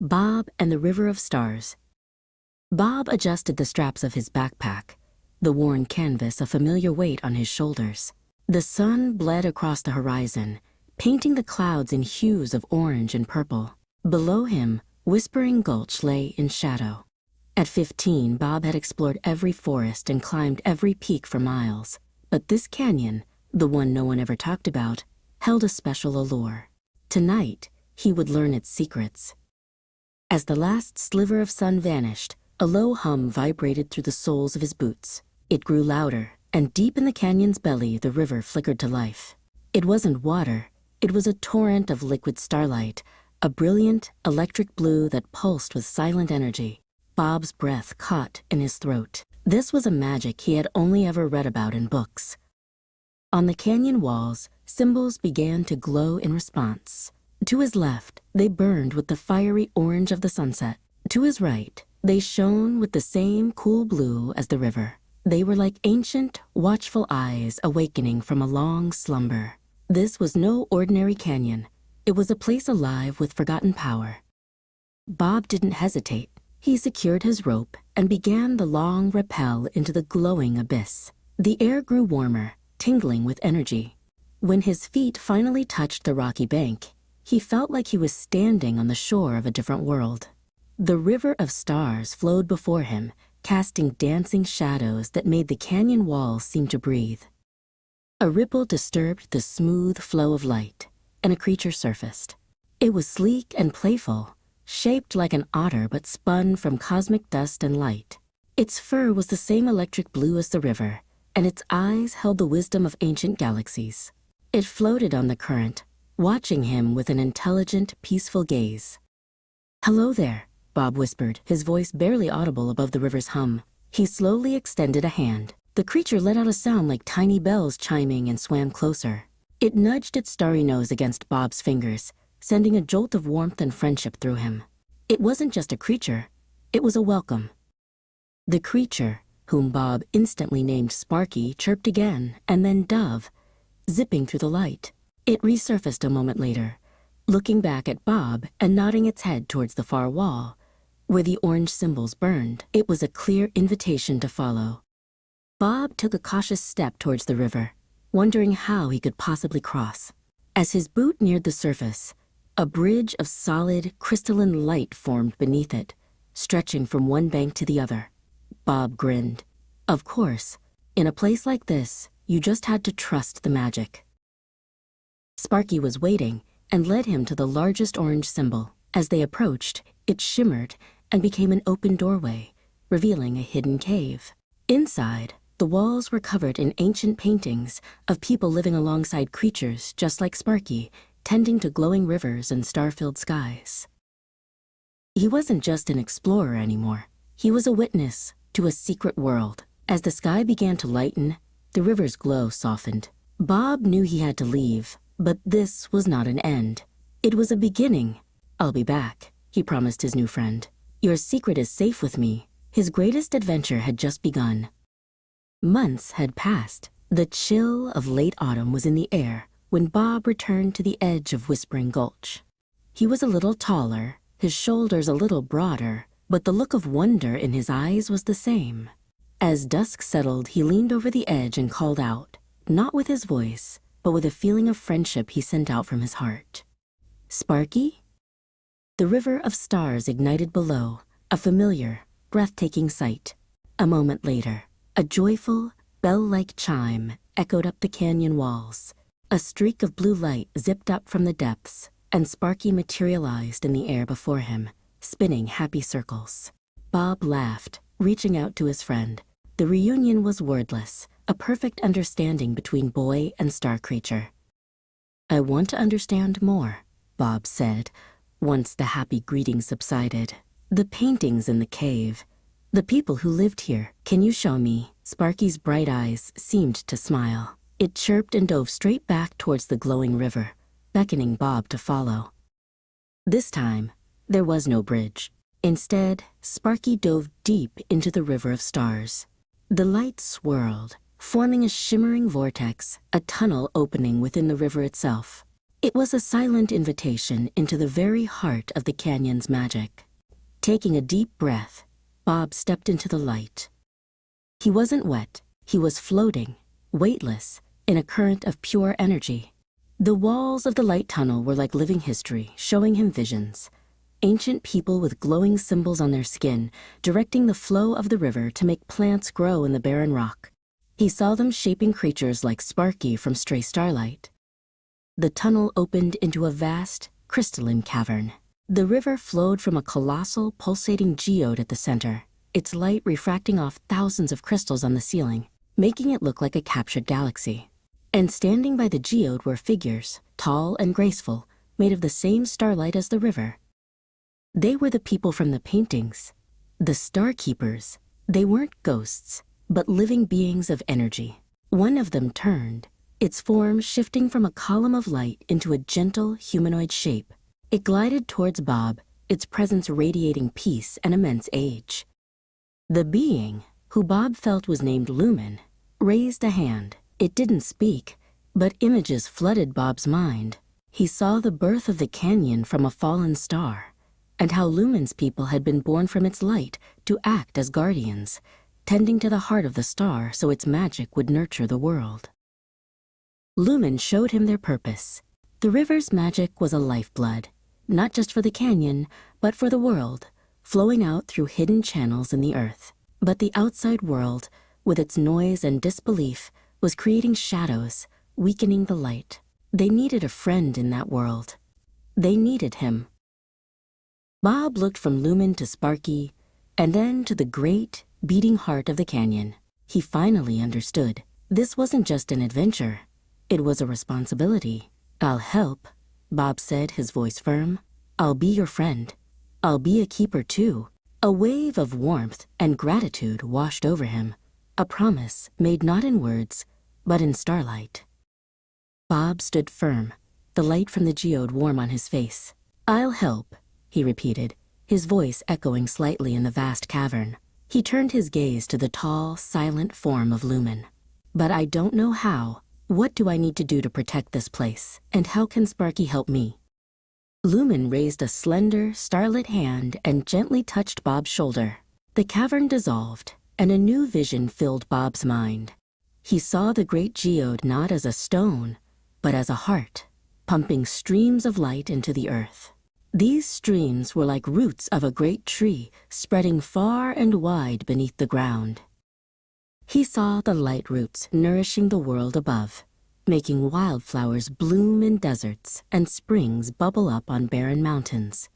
Bob and the River of Stars. Bob adjusted the straps of his backpack, the worn canvas a familiar weight on his shoulders. The sun bled across the horizon, painting the clouds in hues of orange and purple. Below him, Whispering Gulch lay in shadow. At 15, Bob had explored every forest and climbed every peak for miles. But this canyon, the one no one ever talked about, held a special allure. Tonight, he would learn its secrets. As the last sliver of sun vanished, a low hum vibrated through the soles of his boots. It grew louder, and deep in the canyon's belly, the river flickered to life. It wasn't water, it was a torrent of liquid starlight, a brilliant, electric blue that pulsed with silent energy. Bob's breath caught in his throat. This was a magic he had only ever read about in books. On the canyon walls, symbols began to glow in response. To his left, they burned with the fiery orange of the sunset. To his right, they shone with the same cool blue as the river. They were like ancient, watchful eyes awakening from a long slumber. This was no ordinary canyon. It was a place alive with forgotten power. Bob didn't hesitate. He secured his rope and began the long rappel into the glowing abyss. The air grew warmer, tingling with energy. When his feet finally touched the rocky bank, he felt like he was standing on the shore of a different world. The river of stars flowed before him, casting dancing shadows that made the canyon walls seem to breathe. A ripple disturbed the smooth flow of light, and a creature surfaced. It was sleek and playful, shaped like an otter but spun from cosmic dust and light. Its fur was the same electric blue as the river, and its eyes held the wisdom of ancient galaxies. It floated on the current, watching him with an intelligent, peaceful gaze. "Hello there," Bob whispered, his voice barely audible above the river's hum. He slowly extended a hand. The creature let out a sound like tiny bells chiming and swam closer. It nudged its starry nose against Bob's fingers, sending a jolt of warmth and friendship through him. It wasn't just a creature, it was a welcome. The creature, whom Bob instantly named Sparky, chirped again, and then Dove, zipping through the light. It resurfaced a moment later, looking back at Bob and nodding its head towards the far wall, where the orange symbols burned. It was a clear invitation to follow. Bob took a cautious step towards the river, wondering how he could possibly cross. As his boot neared the surface, a bridge of solid, crystalline light formed beneath it, stretching from one bank to the other. Bob grinned. Of course, in a place like this, you just had to trust the magic. Sparky was waiting and led him to the largest orange symbol. As they approached, it shimmered and became an open doorway, revealing a hidden cave. Inside, the walls were covered in ancient paintings of people living alongside creatures just like Sparky, tending to glowing rivers and star-filled skies. He wasn't just an explorer anymore. He was a witness to a secret world. As the sky began to lighten, the river's glow softened. Bob knew he had to leave, but this was not an end. It was a beginning. "I'll be back," he promised his new friend. "Your secret is safe with me." His greatest adventure had just begun. Months had passed. The chill of late autumn was in the air when Bob returned to the edge of Whispering Gulch. He was a little taller, his shoulders a little broader, but the look of wonder in his eyes was the same. As dusk settled, he leaned over the edge and called out, not with his voice, but with a feeling of friendship he sent out from his heart. "Sparky?" The river of stars ignited below, a familiar, breathtaking sight. A moment later, a joyful, bell-like chime echoed up the canyon walls. A streak of blue light zipped up from the depths, and Sparky materialized in the air before him, spinning happy circles. Bob laughed, reaching out to his friend. The reunion was wordless, a perfect understanding between boy and star creature. "I want to understand more," Bob said, once the happy greeting subsided. "The paintings in the cave, the people who lived here, can you show me?" Sparky's bright eyes seemed to smile. It chirped and dove straight back towards the glowing river, beckoning Bob to follow. This time, there was no bridge. Instead, Sparky dove deep into the river of stars. The light swirled, forming a shimmering vortex, a tunnel opening within the river itself. It was a silent invitation into the very heart of the canyon's magic. Taking a deep breath, Bob stepped into the light. He wasn't wet, he was floating, weightless, in a current of pure energy. The walls of the light tunnel were like living history, showing him visions. Ancient people with glowing symbols on their skin, directing the flow of the river to make plants grow in the barren rock. He saw them shaping creatures like Sparky from stray Starlight. The tunnel opened into a vast, crystalline cavern. The river flowed from a colossal, pulsating geode at the center, its light refracting off thousands of crystals on the ceiling, making it look like a captured galaxy. And standing by the geode were figures, tall and graceful, made of the same starlight as the river. They were the people from the paintings, the starkeepers. They weren't ghosts, but living beings of energy. One of them turned, its form shifting from a column of light into a gentle humanoid shape. It glided towards Bob, its presence radiating peace and immense age. The being, who Bob felt was named Lumen, raised a hand. It didn't speak, but images flooded Bob's mind. He saw the birth of the canyon from a fallen star, and how Lumen's people had been born from its light to act as guardians, tending to the heart of the star so its magic would nurture the world. Lumen showed him their purpose. The river's magic was a lifeblood, not just for the canyon, but for the world, flowing out through hidden channels in the earth. But the outside world, with its noise and disbelief, was creating shadows, weakening the light. They needed a friend in that world. They needed him. Bob looked from Lumen to Sparky, and then to the great, beating heart of the canyon. He finally understood. This wasn't just an adventure. It was a responsibility. "I'll help," Bob said, his voice firm. "I'll be your friend. I'll be a keeper too." A wave of warmth and gratitude washed over him, a promise made not in words, but in starlight. Bob stood firm, the light from the geode warm on his face. "I'll help," he repeated, his voice echoing slightly in the vast cavern. He turned his gaze to the tall, silent form of Lumen. "But I don't know how. What do I need to do to protect this place? And how can Sparky help me?" Lumen raised a slender, starlit hand and gently touched Bob's shoulder. The cavern dissolved, and a new vision filled Bob's mind. He saw the great geode not as a stone, but as a heart, pumping streams of light into the earth. These streams were like roots of a great tree, spreading far and wide beneath the ground. He saw the light roots nourishing the world above, making wildflowers bloom in deserts and springs bubble up on barren mountains.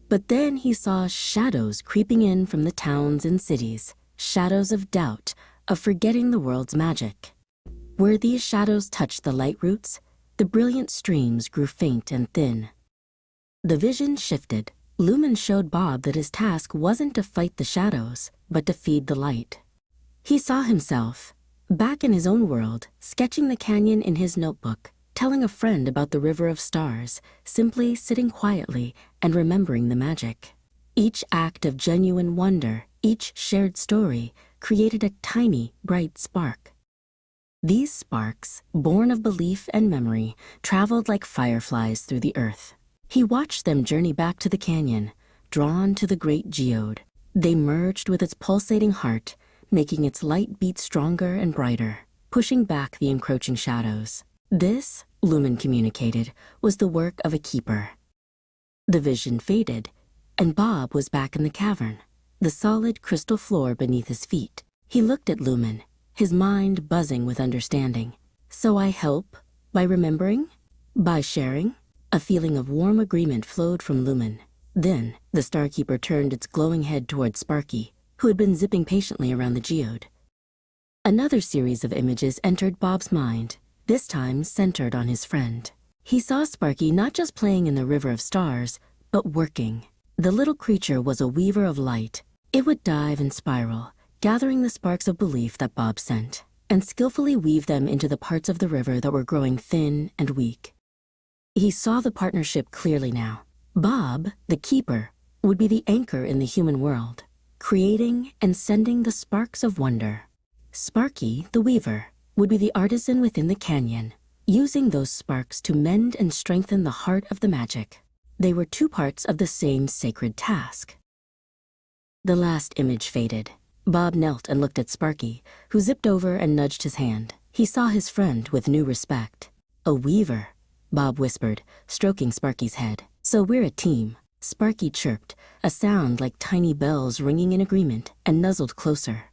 But then he saw shadows creeping in from the towns and cities, shadows of doubt, of forgetting the world's magic. Where these shadows touched the light roots, the brilliant streams grew faint and thin. The vision shifted. Lumen showed Bob that his task wasn't to fight the shadows, but to feed the light. He saw himself, back in his own world, sketching the canyon in his notebook, telling a friend about the river of stars, simply sitting quietly and remembering the magic. Each act of genuine wonder, each shared story, created a tiny, bright spark. These sparks, born of belief and memory, traveled like fireflies through the earth. He watched them journey back to the canyon, drawn to the great geode. They merged with its pulsating heart, making its light beat stronger and brighter, pushing back the encroaching shadows. This, Lumen communicated, was the work of a keeper. The vision faded, and Bob was back in the cavern, the solid crystal floor beneath his feet. He looked at Lumen, his mind buzzing with understanding. "So I help by remembering? By sharing?" A feeling of warm agreement flowed from Lumen. Then, the Starkeeper turned its glowing head toward Sparky, who had been zipping patiently around the geode. Another series of images entered Bob's mind, this time centered on his friend. He saw Sparky not just playing in the river of stars, but working. The little creature was a weaver of light. It would dive and spiral, gathering the sparks of belief that Bob sent, and skillfully weave them into the parts of the river that were growing thin and weak. He saw the partnership clearly now. Bob, the keeper, would be the anchor in the human world, creating and sending the sparks of wonder. Sparky, the weaver, would be the artisan within the canyon, using those sparks to mend and strengthen the heart of the magic. They were two parts of the same sacred task. The last image faded. Bob knelt and looked at Sparky, who zipped over and nudged his hand. He saw his friend with new respect. "A weaver," Bob whispered, stroking Sparky's head. "So we're a team," Sparky chirped, a sound like tiny bells ringing in agreement, and nuzzled closer.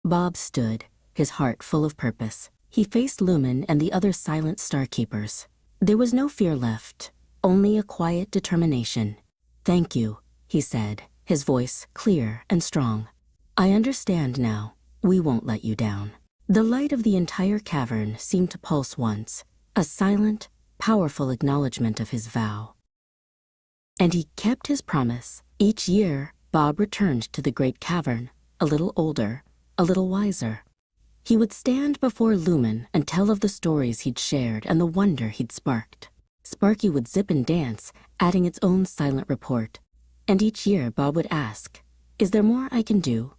Bob stood, his heart full of purpose. He faced Lumen and the other silent starkeepers. There was no fear left, only a quiet determination. "Thank you," he said, his voice clear and strong. "I understand now. We won't let you down." The light of the entire cavern seemed to pulse once, a silent, powerful acknowledgement of his vow. And he kept his promise. Each year, Bob returned to the great cavern, a little older, a little wiser. He would stand before Lumen and tell of the stories he'd shared and the wonder he'd sparked. Sparky would zip and dance, adding its own silent report. And each year Bob would ask, "Is there more I can do?"